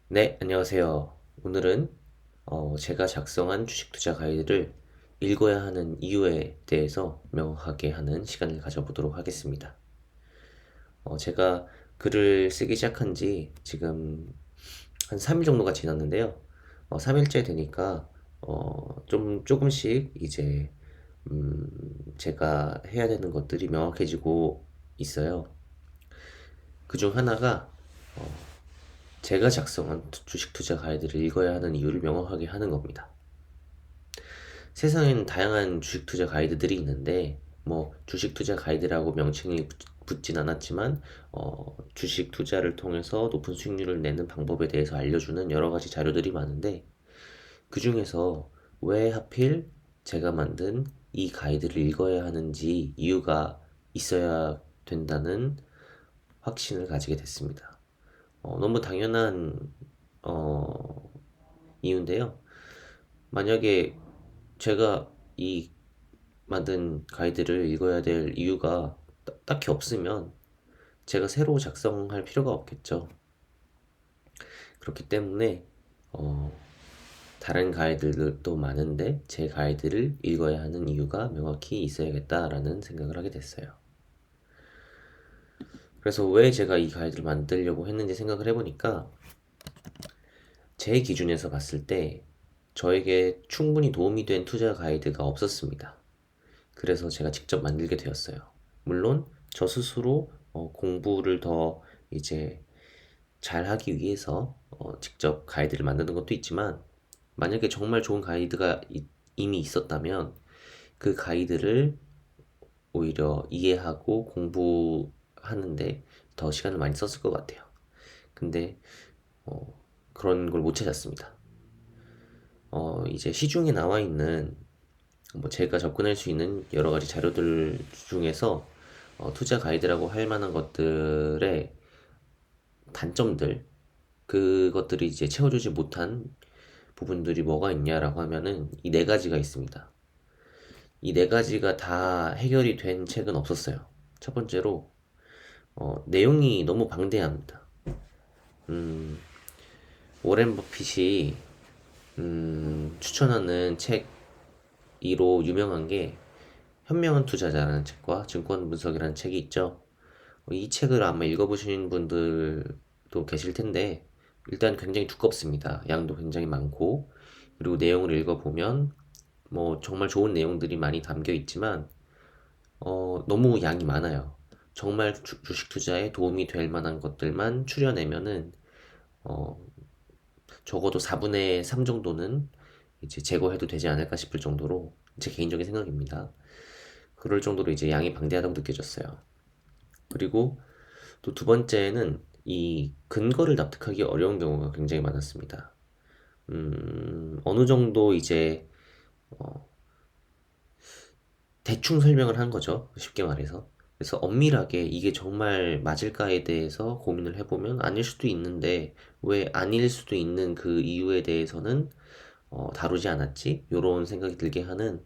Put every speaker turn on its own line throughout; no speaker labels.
네, 안녕하세요. 오늘은 제가 작성한 주식 투자 가이드를 읽어야 하는 이유에 대해서 명확하게 하는 시간을 가져보도록 하겠습니다. 제가 글을 쓰기 시작한 지 지금 한 3일 정도가 지났는데요. 3일째 되니까 조금씩 이제 제가 해야 되는 것들이 명확해지고 있어요. 그중 하나가 제가 작성한 주식 투자 가이드를 읽어야 하는 이유를 명확하게 하는 겁니다. 세상에는 다양한 주식 투자 가이드들이 있는데, 뭐, 주식 투자 가이드라고 명칭이 붙진 않았지만, 주식 투자를 통해서 높은 수익률을 내는 방법에 대해서 알려주는 여러 가지 자료들이 많은데, 그 중에서 왜 하필 제가 만든 이 가이드를 읽어야 하는지 이유가 있어야 된다는 확신을 가지게 됐습니다. 너무 당연한, 어, 이유인데요. 만약에 제가 이 만든 가이드를 읽어야 될 이유가 딱히 없으면 제가 새로 작성할 필요가 없겠죠. 그렇기 때문에 어, 다른 가이드들도 많은데 제 가이드를 읽어야 하는 이유가 명확히 있어야겠다라는 생각을 하게 됐어요. 그래서 왜 제가 이 가이드를 만들려고 했는지 생각을 해보니까 제 기준에서 봤을 때 저에게 충분히 도움이 된 투자 가이드가 없었습니다. 그래서 제가 직접 만들게 되었어요. 물론 저 스스로 공부를 더 이제 잘 하기 위해서 직접 가이드를 만드는 것도 있지만 만약에 정말 좋은 가이드가 이미 있었다면 그 가이드를 오히려 이해하고 공부하는데 더 시간을 많이 썼을 것 같아요. 근데 어, 그런 걸 못 찾았습니다. 이제 시중에 나와 있는 뭐 제가 접근할 수 있는 여러 가지 자료들 중에서 투자 가이드라고 할 만한 것들의 단점들, 그것들이 이제 채워주지 못한 부분들이 뭐가 있냐라고 하면은 이 네 가지가 있습니다. 이 네 가지가 다 해결이 된 책은 없었어요. 첫 번째로 내용이 너무 방대합니다. 음, 오렌 버핏이 추천하는 책 2로 유명한 게 현명한 투자자라는 책과 증권 분석이라는 책이 있죠. 이 책을 아마 읽어보신 분들도 계실 텐데, 일단 굉장히 두껍습니다. 양도 굉장히 많고, 그리고 내용을 읽어보면, 뭐, 정말 좋은 내용들이 많이 담겨 있지만, 너무 양이 많아요. 정말 주식 투자에 도움이 될 만한 것들만 추려내면은, 어, 적어도 4분의 3 정도는 이제 제거해도 되지 않을까 싶을 정도로, 제 개인적인 생각입니다. 그럴 정도로 이제 양이 방대하다고 느껴졌어요. 그리고 또 두 번째는 이 근거를 납득하기 어려운 경우가 굉장히 많았습니다. 어느 정도 이제 어, 대충 설명을 한 거죠. 쉽게 말해서. 그래서 엄밀하게 이게 정말 맞을까에 대해서 고민을 해보면 아닐 수도 있는데 왜 아닐 수도 있는 그 이유에 대해서는 다루지 않았지? 이런 생각이 들게 하는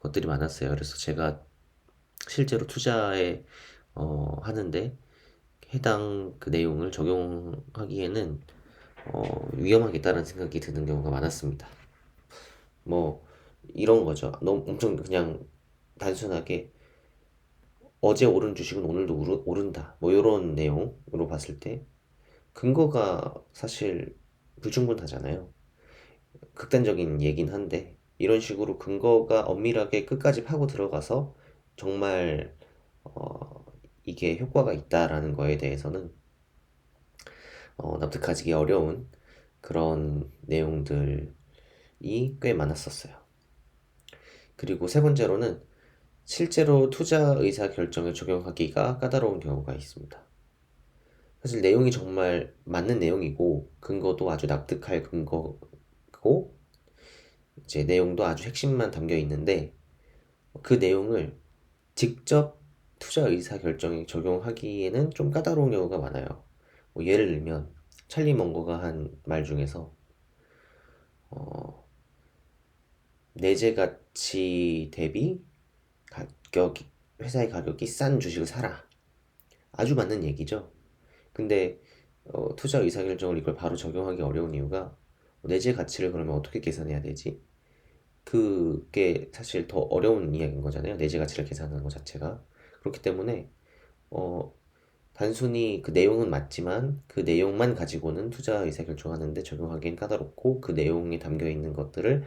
것들이 많았어요. 그래서 제가 실제로 투자에 하는데 해당 그 내용을 적용하기에는 위험하겠다는 생각이 드는 경우가 많았습니다. 뭐 이런 거죠. 너무 엄청 그냥 단순하게 어제 오른 주식은 오늘도 오른다. 뭐 이런 내용으로 봤을 때 근거가 사실 불충분하잖아요. 극단적인 얘긴 한데 이런 식으로 근거가 엄밀하게 끝까지 파고 들어가서 정말 어, 이게 효과가 있다라는 거에 대해서는 납득하기 어려운 그런 내용들이 꽤 많았었어요. 그리고 세 번째로는 실제로 투자 의사 결정에 적용하기가 까다로운 경우가 있습니다. 사실 내용이 정말 맞는 내용이고 근거도 아주 납득할 근거고 이제 내용도 아주 핵심만 담겨 있는데 그 내용을 직접 투자 의사 결정에 적용하기에는 좀 까다로운 경우가 많아요. 뭐 예를 들면 찰리 먼거가 한 말 중에서 어, 내재 가치 대비 가격이 회사의 가격이 싼 주식을 사라. 아주 맞는 얘기죠. 근데 투자 의사결정을 이걸 바로 적용하기 어려운 이유가 내재 가치를 그러면 어떻게 계산해야 되지? 그게 사실 더 어려운 이야기인 거잖아요. 내재 가치를 계산하는 것 자체가. 그렇기 때문에 어, 단순히 그 내용은 맞지만 그 내용만 가지고는 투자 의사 결정하는데 적용하기엔 까다롭고 그 내용에 담겨 있는 것들을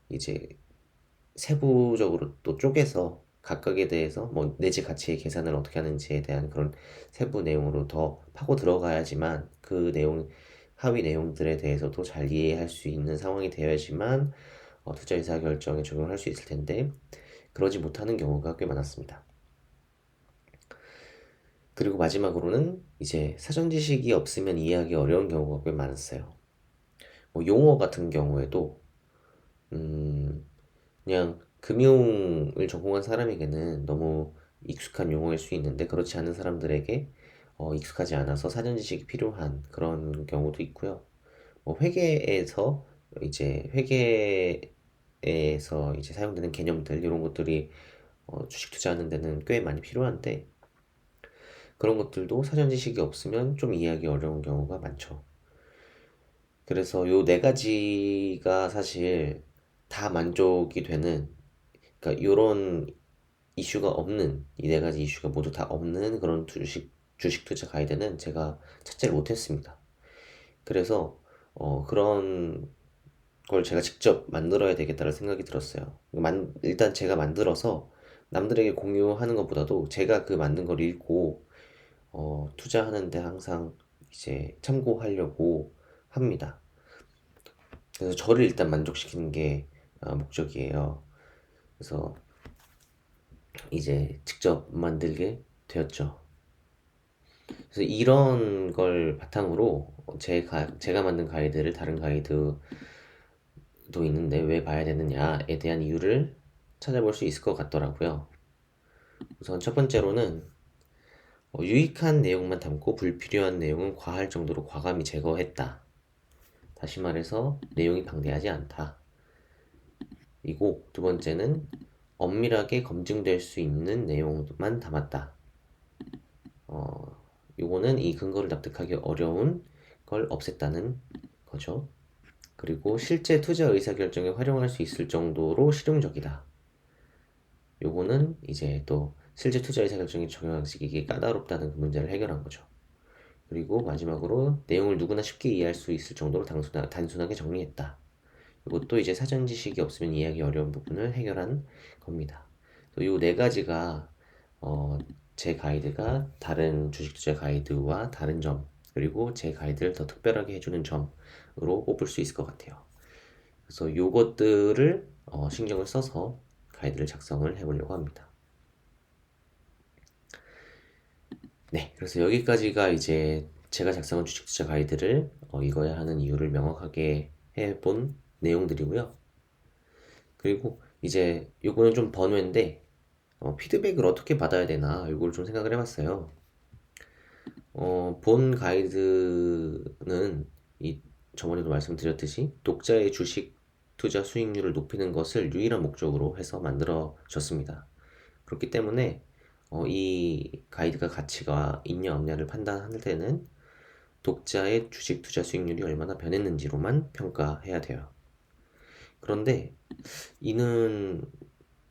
이제 세부적으로 또 쪼개서 각각에 대해서 뭐 내재 가치의 계산을 어떻게 하는지에 대한 그런 세부 내용으로 더 파고 들어가야지만 그 내용 하위 내용들에 대해서도 잘 이해할 수 있는 상황이 되어야지만 투자 의사 결정에 적용을 할 수 있을 텐데 그러지 못하는 경우가 꽤 많았습니다. 그리고 마지막으로는 이제 사전 지식이 없으면 이해하기 어려운 경우가 꽤 많았어요. 뭐 용어 같은 경우에도 음, 그냥 금융을 전공한 사람에게는 너무 익숙한 용어일 수 있는데 그렇지 않은 사람들에게 익숙하지 않아서 사전 지식이 필요한 그런 경우도 있고요. 뭐 회계에서 회계에서 이제 사용되는 개념들 이런 것들이 주식 투자하는 데는 꽤 많이 필요한데 그런 것들도 사전 지식이 없으면 좀 이해하기 어려운 경우가 많죠. 그래서 요 네 가지가 사실 다 만족이 되는, 그러니까 요런 이슈가 없는, 이 네 가지 이슈가 모두 다 없는 그런 주식 투자 가이드는 제가 찾지를 못했습니다. 그래서 그런 걸 제가 직접 만들어야 되겠다는 생각이 들었어요. 일단 제가 만들어서 남들에게 공유하는 것보다도 제가 그 만든 걸 읽고 투자하는데 항상 이제 참고하려고 합니다. 그래서 저를 일단 만족시키는 게 목적이에요. 그래서 이제 직접 만들게 되었죠. 그래서 이런 걸 바탕으로 제가 만든 가이드를 다른 가이드도 있는데 왜 봐야 되느냐에 대한 이유를 찾아볼 수 있을 것 같더라고요. 우선 첫 번째로는 유익한 내용만 담고 불필요한 내용은 과할 정도로 과감히 제거했다. 다시 말해서 내용이 방대하지 않다. 이고 두 번째는 엄밀하게 검증될 수 있는 내용만 담았다. 요거는 이 근거를 납득하기 어려운 걸 없앴다는 거죠. 그리고 실제 투자 의사결정에 활용할 수 있을 정도로 실용적이다. 요거는 이제 또 실제 투자 의사결정에 적용하기 까다롭다는 그 문제를 해결한 거죠. 그리고 마지막으로 내용을 누구나 쉽게 이해할 수 있을 정도로 단순하게 정리했다. 이것도 이제 사전 지식이 없으면 이해하기 어려운 부분을 해결한 겁니다. 이 네 가지가 어, 제 가이드가 다른 주식 투자 가이드와 다른 점, 그리고 제 가이드를 더 특별하게 해주는 점으로 꼽을 수 있을 것 같아요. 그래서 요것들을 신경을 써서 가이드를 작성을 해보려고 합니다. 네, 그래서 여기까지가 이제 제가 작성한 주식 투자 가이드를 읽어야 하는 이유를 명확하게 해본 내용들이고요. 그리고 이제 요거는 좀 번외인데 피드백을 어떻게 받아야 되나 이걸 좀 생각을 해봤어요. 본 가이드는 저번에도 말씀드렸듯이 독자의 주식 투자 수익률을 높이는 것을 유일한 목적으로 해서 만들어졌습니다. 그렇기 때문에 이 가이드가 가치가 있냐 없냐를 판단할 때는 독자의 주식 투자 수익률이 얼마나 변했는지로만 평가해야 돼요. 그런데 이는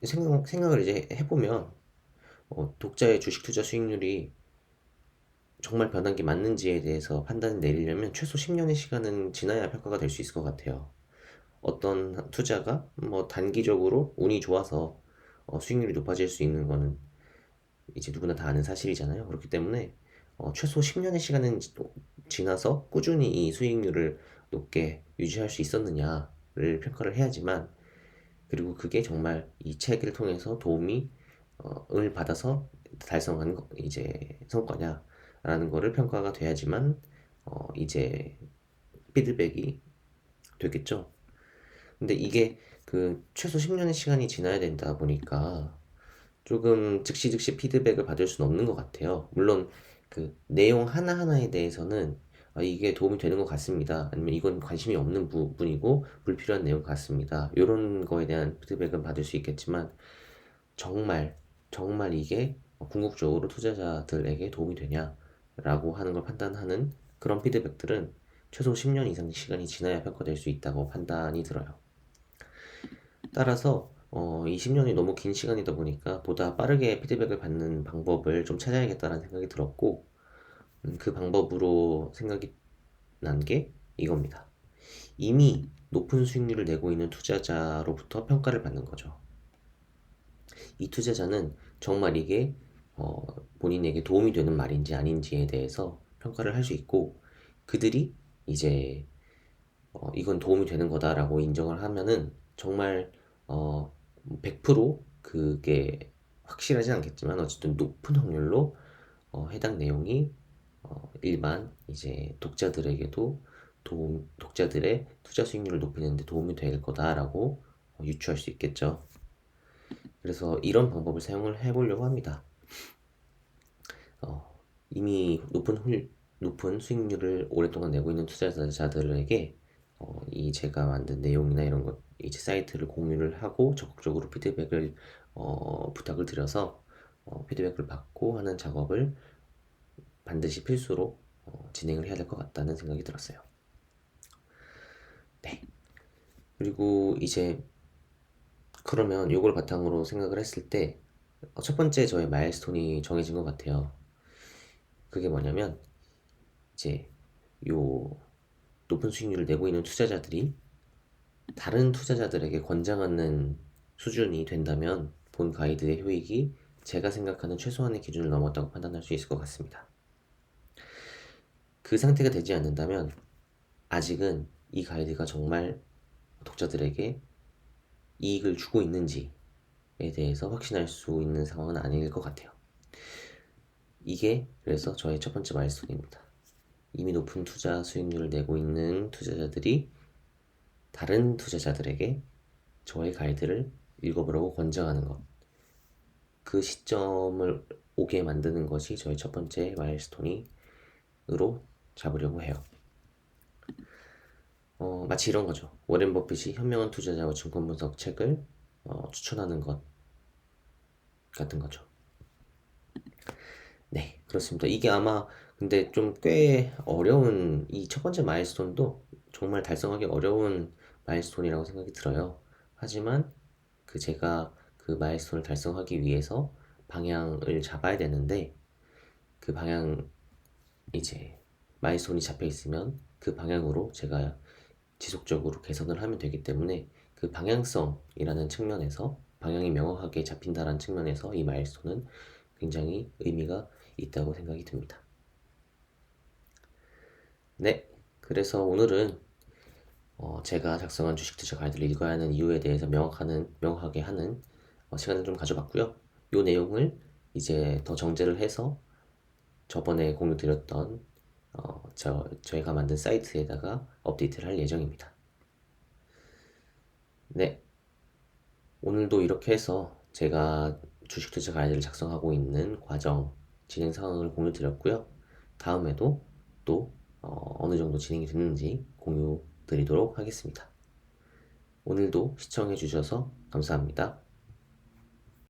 생각을 이제 해보면 독자의 주식 투자 수익률이 정말 변한 게 맞는지에 대해서 판단을 내리려면 최소 10년의 시간은 지나야 평가가 될 수 있을 것 같아요. 어떤 투자가 뭐 단기적으로 운이 좋아서 수익률이 높아질 수 있는 거는 이제 누구나 다 아는 사실이잖아요. 그렇기 때문에 최소 10년의 시간은 지나서 꾸준히 이 수익률을 높게 유지할 수 있었느냐를 평가를 해야지만, 그리고 그게 정말 이 책을 통해서 도움이 을 받아서 달성한 이제 성과냐라는 거를 평가가 돼야지만 이제 피드백이 되겠죠. 근데 이게 그 최소 10년의 시간이 지나야 된다 보니까 조금 즉시 피드백을 받을 수는 없는 것 같아요. 물론 그 내용 하나하나에 대해서는 이게 도움이 되는 것 같습니다. 아니면 이건 관심이 없는 부분이고 불필요한 내용 같습니다. 이런 거에 대한 피드백은 받을 수 있겠지만 정말 이게 궁극적으로 투자자들에게 도움이 되냐라고 하는 걸 판단하는 그런 피드백들은 최소 10년 이상 시간이 지나야 평가될 수 있다고 판단이 들어요. 따라서 이 10년이 너무 긴 시간이다 보니까 보다 빠르게 피드백을 받는 방법을 좀 찾아야겠다는 생각이 들었고, 그 방법으로 생각이 난 게 이겁니다. 이미 높은 수익률을 내고 있는 투자자로부터 평가를 받는 거죠. 이 투자자는 정말 이게 본인에게 도움이 되는 말인지 아닌지에 대해서 평가를 할 수 있고, 그들이 이제 이건 도움이 되는 거다라고 인정을 하면은 정말 100% 그게 확실하진 않겠지만 어쨌든 높은 확률로 해당 내용이 일반 이제 독자들의 투자 수익률을 높이는 데 도움이 될 거다라고 유추할 수 있겠죠. 그래서 이런 방법을 사용을 해보려고 합니다. 이미 높은 수익률을 오랫동안 내고 있는 투자자들에게 이 제가 만든 내용이나 이런 것 이제 사이트를 공유를 하고 적극적으로 피드백을 부탁을 드려서 피드백을 받고 하는 작업을 반드시 필수로 진행을 해야 될 것 같다는 생각이 들었어요. 네. 그리고 이제 그러면 이걸 바탕으로 생각을 했을 때 첫 번째 저의 마일스톤이 정해진 것 같아요. 그게 뭐냐면 이제 요 높은 수익률을 내고 있는 투자자들이 다른 투자자들에게 권장하는 수준이 된다면 본 가이드의 효익이 제가 생각하는 최소한의 기준을 넘었다고 판단할 수 있을 것 같습니다. 그 상태가 되지 않는다면 아직은 이 가이드가 정말 독자들에게 이익을 주고 있는지에 대해서 확신할 수 있는 상황은 아닐 것 같아요. 이게 그래서 저의 첫 번째 마일스톤입니다. 이미 높은 투자 수익률을 내고 있는 투자자들이 다른 투자자들에게 저의 가이드를 읽어보라고 권장하는 것. 그 시점을 오게 만드는 것이 저의 첫 번째 마일스톤으로 잡으려고 해요. 마치 이런 거죠. 워렌 버핏이 현명한 투자자와 증권 분석 책을 추천하는 것 같은 거죠. 네, 그렇습니다. 이게 아마 근데 좀 꽤 어려운 이 첫 번째 마일스톤도 정말 달성하기 어려운 마일스톤이라고 생각이 들어요. 하지만 제가 그 마일스톤을 달성하기 위해서 방향을 잡아야 되는데 그 방향 이제 마일스톤이 잡혀 있으면 그 방향으로 제가 지속적으로 개선을 하면 되기 때문에 그 방향성이라는 측면에서 방향이 명확하게 잡힌다는 측면에서 이 마일스톤은 굉장히 의미가 있다고 생각이 듭니다. 네, 그래서 오늘은 제가 작성한 주식 투자 가이드를 읽어야 하는 이유에 대해서 명확하게 하는 시간을 좀 가져봤고요. 이 내용을 이제 더 정제를 해서 저번에 공유 드렸던 저희가 만든 사이트에다가 업데이트를 할 예정입니다. 네, 오늘도 이렇게 해서 제가 주식 투자 가이드를 작성하고 있는 과정, 진행 상황을 공유 드렸고요. 다음에도 또 어느 정도 진행이 됐는지 공유 드리도록 하겠습니다. 오늘도 시청해 주셔서 감사합니다.